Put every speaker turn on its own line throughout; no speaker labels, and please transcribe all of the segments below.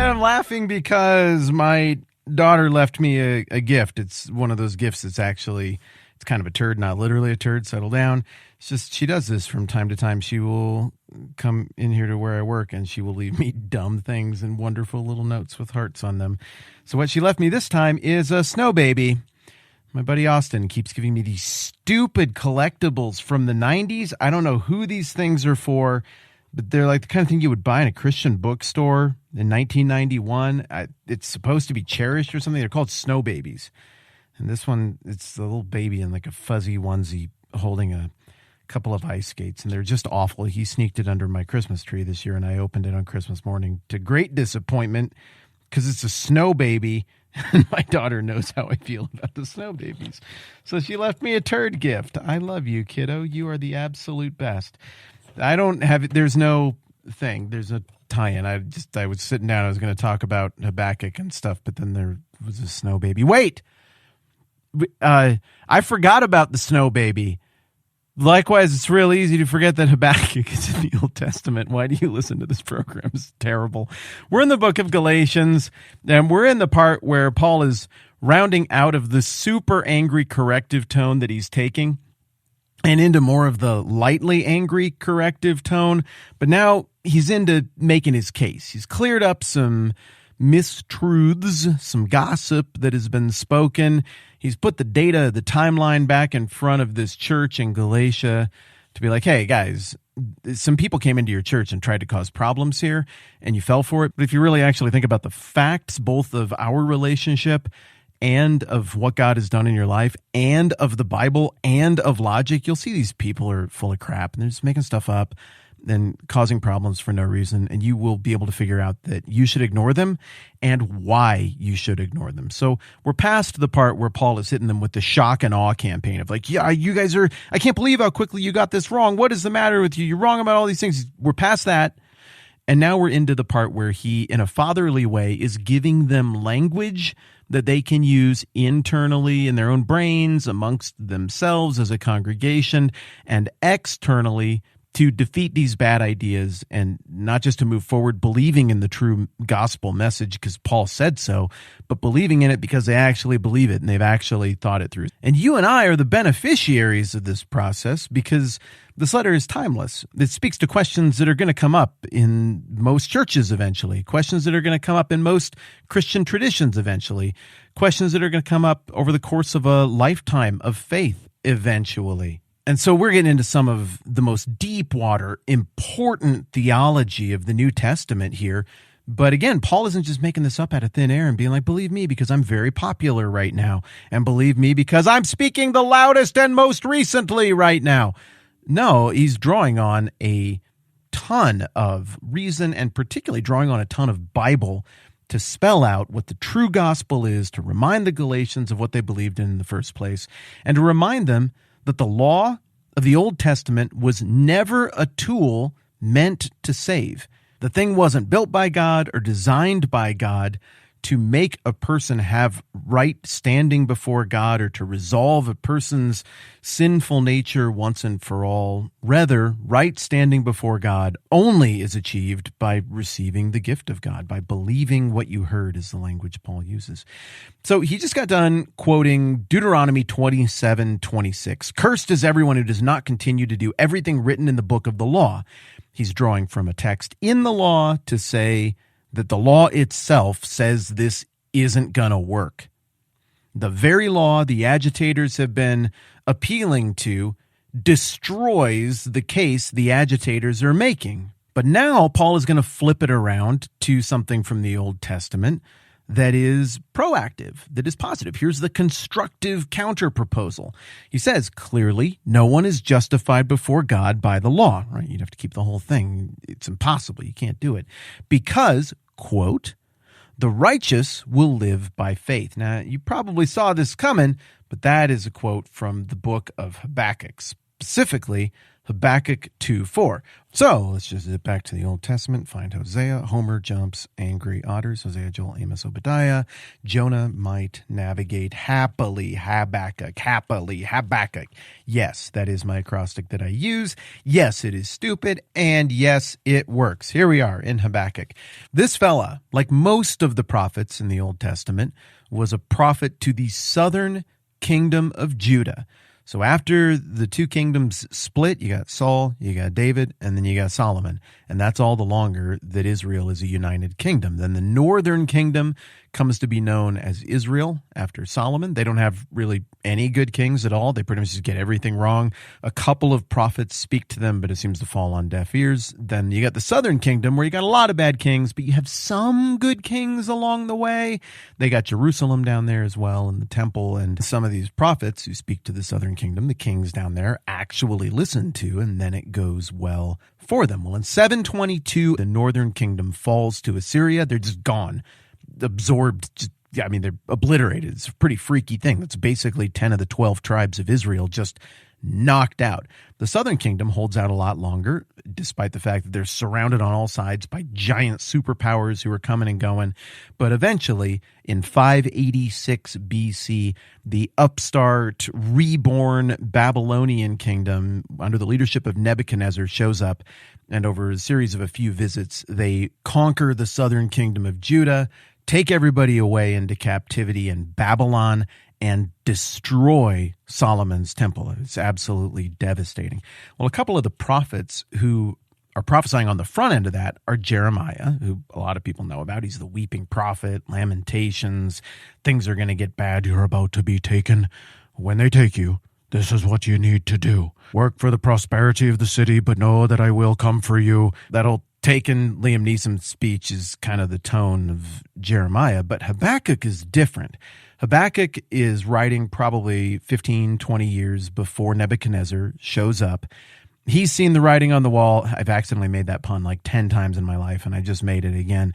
I'm laughing because my daughter left me a gift. It's one of those gifts that's actually, it's kind of a turd, not literally a turd. Settle down. It's just, she does this from time to time. She will come in here to where I work and she will leave me dumb things and wonderful little notes with hearts on them. So what she left me this time is a snow baby. My buddy Austin keeps giving me these stupid collectibles from the 90s. I don't know who these things are for, but they're like the kind of thing you would buy in a Christian bookstore in 1991. It's supposed to be cherished or something. They're called snow babies. And this one, it's a little baby in like a fuzzy onesie holding a couple of ice skates, and they're just awful. He sneaked it under my Christmas tree this year, and I opened it on Christmas morning to great disappointment because it's a snow baby, and my daughter knows how I feel about the snow babies. So she left me a turd gift. I love you, kiddo. You are the absolute best. I don't have it. There's no thing. There's a tie-in. I was sitting down. I was going to talk about Habakkuk and stuff, but then there was a snow baby. Wait! I forgot about the snow baby. Likewise, it's real easy to forget that Habakkuk is in the Old Testament. Why do you listen to this program? It's terrible. We're in the book of Galatians, and we're in the part where Paul is rounding out of the super angry corrective tone that he's taking and into more of the lightly angry corrective tone. But now he's into making his case. He's cleared up some mistruths, some gossip that has been spoken. He's put the data, the timeline back in front of this church in Galatia to be like, hey, guys, some people came into your church and tried to cause problems here, and you fell for it. But if you really actually think about the facts, both of our relationship and of what God has done in your life and of the Bible and of logic, you'll see these people are full of crap, and they're just making stuff up and causing problems for no reason, and you will be able to figure out that you should ignore them and why you should ignore them. So we're past the part where Paul is hitting them with the shock and awe campaign of like, yeah, you guys are, I can't believe how quickly you got this wrong. What is the matter with you? You're wrong about all these things. We're past that. And now we're into the part where he, in a fatherly way, is giving them language that they can use internally in their own brains, amongst themselves as a congregation, and externally to defeat these bad ideas, and not just to move forward believing in the true gospel message because Paul said so, but believing in it because they actually believe it and they've actually thought it through. And you and I are the beneficiaries of this process because this letter is timeless. It speaks to questions that are going to come up in most churches eventually, questions that are going to come up in most Christian traditions eventually, questions that are going to come up over the course of a lifetime of faith eventually. And so we're getting into some of the most deep water, important theology of the New Testament here. But again, Paul isn't just making this up out of thin air and being like, believe me because I'm very popular right now. And believe me because I'm speaking the loudest and most recently right now. No, he's drawing on a ton of reason and particularly drawing on a ton of Bible to spell out what the true gospel is, to remind the Galatians of what they believed in the first place, and to remind them that the law of the Old Testament was never a tool meant to save. The thing wasn't built by God or designed by God to make a person have right standing before God or to resolve a person's sinful nature once and for all. Rather, right standing before God only is achieved by receiving the gift of God, by believing what you heard is the language Paul uses. So he just got done quoting Deuteronomy 27:26. Cursed is everyone who does not continue to do everything written in the book of the law. He's drawing from a text in the law to say that the law itself says this isn't going to work. The very law the agitators have been appealing to destroys the case the agitators are making. But now Paul is going to flip it around to something from the Old Testament that is proactive, that is positive. Here's the constructive counter-proposal. He says, clearly, no one is justified before God by the law, right? You'd have to keep the whole thing. It's impossible. You can't do it. Because, quote, the righteous will live by faith. Now, you probably saw this coming, but that is a quote from the book of Habakkuk, specifically Habakkuk 2:4. So let's just zip back to the Old Testament, find Hosea. Homer jumps angry otters. Hosea, Joel, Amos, Obadiah. Jonah might navigate happily. Habakkuk, happily. Habakkuk. Yes, that is my acrostic that I use. Yes, it is stupid. And yes, it works. Here we are in Habakkuk. This fella, like most of the prophets in the Old Testament, was a prophet to the southern kingdom of Judah. So after the two kingdoms split, you got Saul, you got David, and then you got Solomon. And that's all the longer that Israel is a united kingdom. Then the northern kingdom comes to be known as Israel after Solomon. They don't have really any good kings at all. They pretty much just get everything wrong. A couple of prophets speak to them, but it seems to fall on deaf ears. Then you got the southern kingdom where you got a lot of bad kings, but you have some good kings along the way. They got Jerusalem down there as well, and the temple, and some of these prophets who speak to the southern kingdom, the kings down there actually listen to, and then it goes well for them. Well, in 722, the northern kingdom falls to Assyria. They're just gone, absorbed. They're obliterated. It's a pretty freaky thing. That's basically 10 of the 12 tribes of Israel just knocked out. The southern kingdom holds out a lot longer, despite the fact that they're surrounded on all sides by giant superpowers who are coming and going. But eventually, in 586 BC, the upstart, reborn Babylonian kingdom, under the leadership of Nebuchadnezzar, shows up. And over a series of a few visits, they conquer the southern kingdom of Judah, take everybody away into captivity in Babylon, and destroy Solomon's temple. It's absolutely devastating. Well, a couple of the prophets who are prophesying on the front end of that are Jeremiah, who a lot of people know about. He's the weeping prophet, Lamentations, things are going to get bad. You're about to be taken. When they take you, this is what you need to do. Work for the prosperity of the city, but know that I will come for you. That'll taken Liam Neeson's speech is kind of the tone of Jeremiah, but Habakkuk is different. Habakkuk is writing probably 15, 20 years before Nebuchadnezzar shows up. He's seen the writing on the wall. I've accidentally made that pun like 10 times in my life, and I just made it again.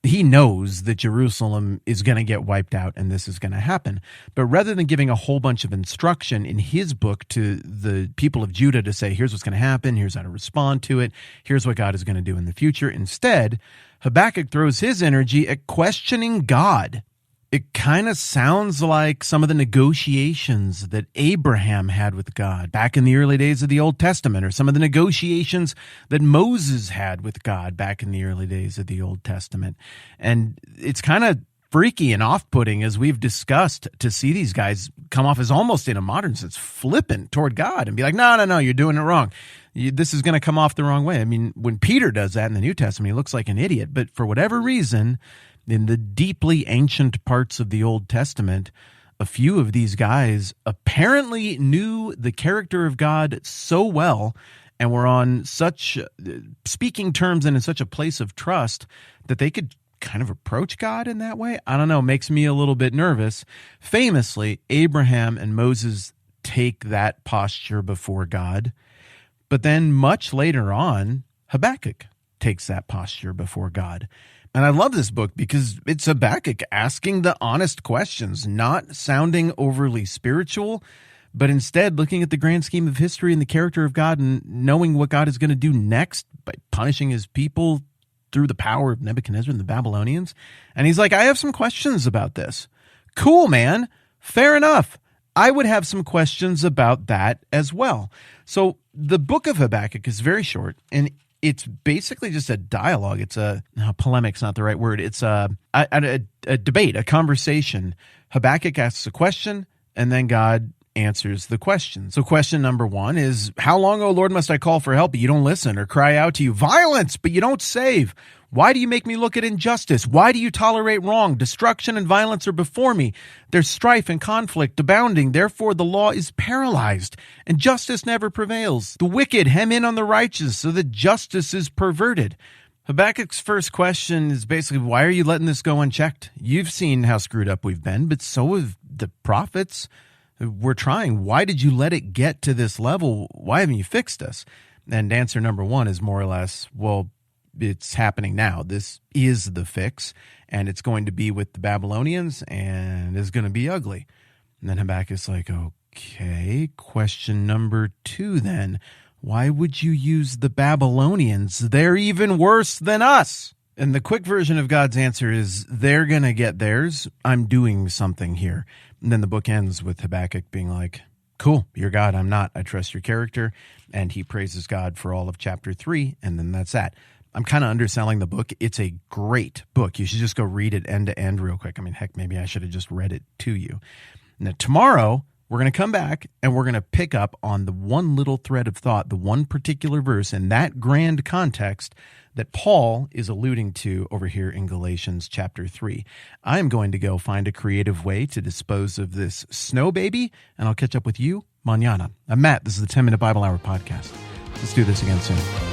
He knows that Jerusalem is going to get wiped out and this is going to happen. But rather than giving a whole bunch of instruction in his book to the people of Judah to say, here's what's going to happen, here's how to respond to it, here's what God is going to do in the future, instead, Habakkuk throws his energy at questioning God. It kind of sounds like some of the negotiations that Abraham had with God back in the early days of the Old Testament, or some of the negotiations that Moses had with God back in the early days of the Old Testament. And it's kind of freaky and off-putting, as we've discussed, to see these guys come off as almost, in a modern sense, flippant toward God and be like, no, you're doing it wrong. This is going to come off the wrong way. I mean, when Peter does that in the New Testament, he looks like an idiot. But for whatever reason, in the deeply ancient parts of the Old Testament, a few of these guys apparently knew the character of God so well and were on such speaking terms and in such a place of trust that they could kind of approach God in that way. I don't know, makes me a little bit nervous. Famously, Abraham and Moses take that posture before God, but then much later on, Habakkuk takes that posture before God. And I love this book because it's Habakkuk asking the honest questions, not sounding overly spiritual, but instead looking at the grand scheme of history and the character of God and knowing what God is going to do next by punishing his people through the power of Nebuchadnezzar and the Babylonians. And he's like, I have some questions about this. Cool, man. Fair enough. I would have some questions about that as well. So the book of Habakkuk is very short, and it's basically just a dialogue. It's polemic's not the right word. It's a debate, a conversation. Habakkuk asks a question, and then God answers the question. So question number one is, how long, O Lord, must I call for help, but you don't listen, or cry out to you, violence, but you don't save? Why do you make me look at injustice? Why do you tolerate wrong? Destruction and violence are before me. There's strife and conflict abounding. Therefore, the law is paralyzed, and justice never prevails. The wicked hem in on the righteous, so that justice is perverted. Habakkuk's first question is basically, why are you letting this go unchecked? You've seen how screwed up we've been, but so have the prophets. We're trying. Why did you let it get to this level? Why haven't you fixed us? And answer number one is more or less, well, it's happening now. This is the fix, and it's going to be with the Babylonians, and it's going to be ugly. And then Habakkuk's like, Okay, question number 2 then. Why would you use the Babylonians? They're even worse than us. And the quick version of God's answer is, they're going to get theirs. I'm doing something here. And then the book ends with Habakkuk being like, cool, you're God, I'm not. I trust your character. And he praises God for all of chapter 3, and then that's that. I'm kind of underselling the book. It's a great book. You should just go read it end to end real quick. I mean, heck, maybe I should have just read it to you. Now, tomorrow, we're going to come back and we're going to pick up on the one little thread of thought, the one particular verse in that grand context that Paul is alluding to over here in Galatians chapter 3. I am going to go find a creative way to dispose of this snow baby, and I'll catch up with you mañana. I'm Matt. This is the 10-Minute Bible Hour podcast. Let's do this again soon.